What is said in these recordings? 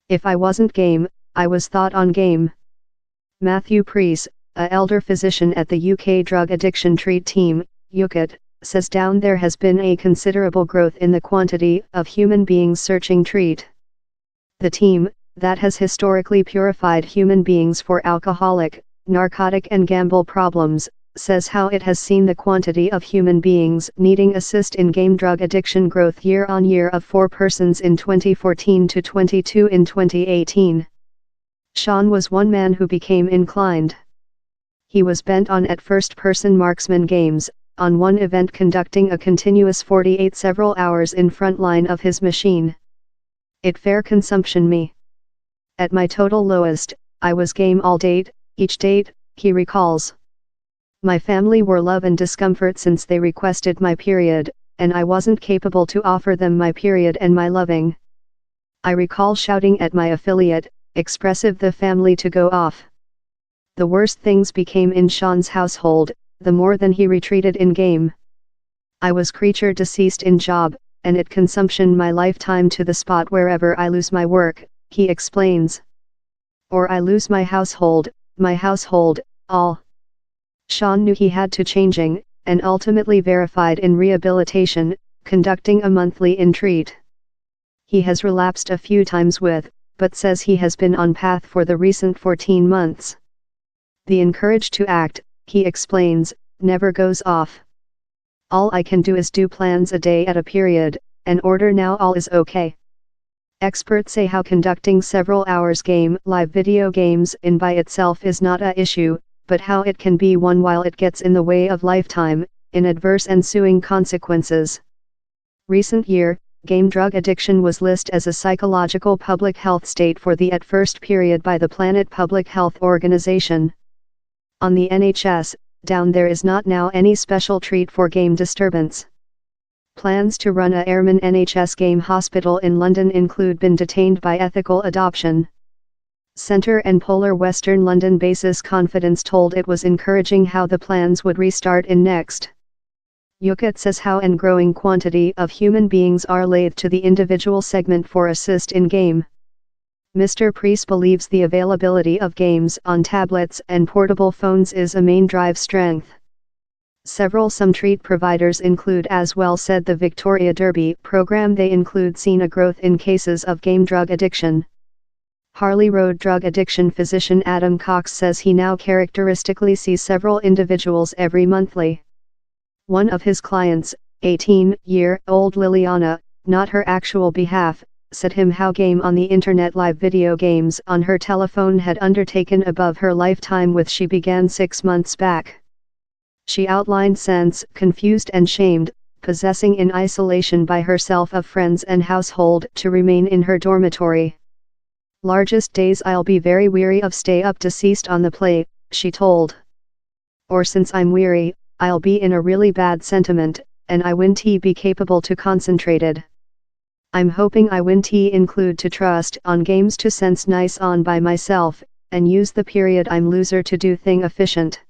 If I wasn't game, I was thought on game. Matthew Preece, a elder physician at the UK Drug Addiction Treat Team, UKT, says down there has been a considerable growth in the quantity of human beings searching treat. The team, that has historically purified human beings for alcoholic, narcotic and gamble problems, says how it has seen the quantity of human beings needing assist in game drug addiction growth year on year of 4 persons in 2014 to 22 in 2018. Sean was one man who became inclined. He was bent on at first-person marksman games, on one event conducting a continuous 48 several hours in front line of his machine. It fair consumption me. At my total lowest, I was game all date, each date, he recalls. My family were love and discomfort since they requested my period, and I wasn't capable to offer them my period and my loving. I recall shouting at my affiliate, expressive the family to go off. The worst things became in Sean's household, the more than he retreated in game. I was creature deceased in job, and it consumption my lifetime to the spot wherever I lose my work, he explains. Or I lose my household, all. Sean knew he had to changing, and ultimately verified in rehabilitation, conducting a monthly in-treat. He has relapsed a few times but says he has been on path for the recent 14 months. The encourage to act, he explains, never goes off. All I can do is do plans a day at a period, and order now all is okay. Experts say how conducting several hours game live video games in by itself is not a issue, but how it can be one while it gets in the way of lifetime, in adverse ensuing consequences. Recent year, game drug addiction was listed as a psychological public health state for the at first period by the Planet Public Health Organization. On the NHS, down there is not now any special treat for game disturbance. Plans to run a Airman NHS game hospital in London include been detained by ethical adoption. Centre and Polar Western London basis confidence told it was encouraging how the plans would restart in next. UKT says how and growing quantity of human beings are laid to the individual segment for assist in game. Mr. Preece believes the availability of games on tablets and portable phones is a main drive strength. Some treat providers include as well said the Victoria Derby program they include seen a growth in cases of game drug addiction. Harley Road drug addiction physician Adam Cox says he now characteristically sees several individuals every monthly. One of his clients, 18-year-old Liliana, not her actual behalf, said him how game on the internet live video games on her telephone had undertaken above her lifetime with she began 6 months back. She outlined sense confused and shamed, possessing in isolation by herself of friends and household to remain in her dormitory. Largest days I'll be very weary of stay up deceased on the play, she told. Or since I'm weary, I'll be in a really bad sentiment, and I won't be capable to concentrated. I'm hoping I won't include to trust on games to sense nice on by myself, and use the period I'm loser to do thing efficient.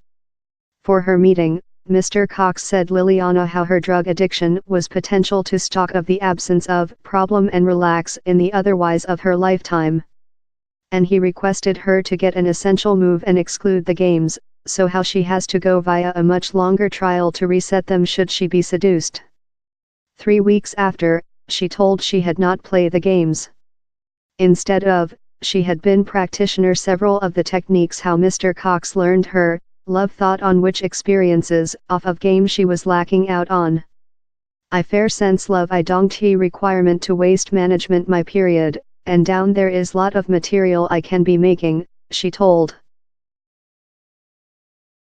For her meeting, Mr. Cox said Liliana how her drug addiction was potential to stock of the absence of problem and relax in the otherwise of her lifetime. And he requested her to get an essential move and exclude the games, so how she has to go via a much longer trial to reset them should she be seduced. 3 weeks after, she told she had not played the games. Instead of, she had been practitioner several of the techniques how Mr. Cox learned her, love thought on which experiences off of game she was lacking out on. I fair sense love I don't requirement to waste management my period, and down there is lot of material I can be making, she told.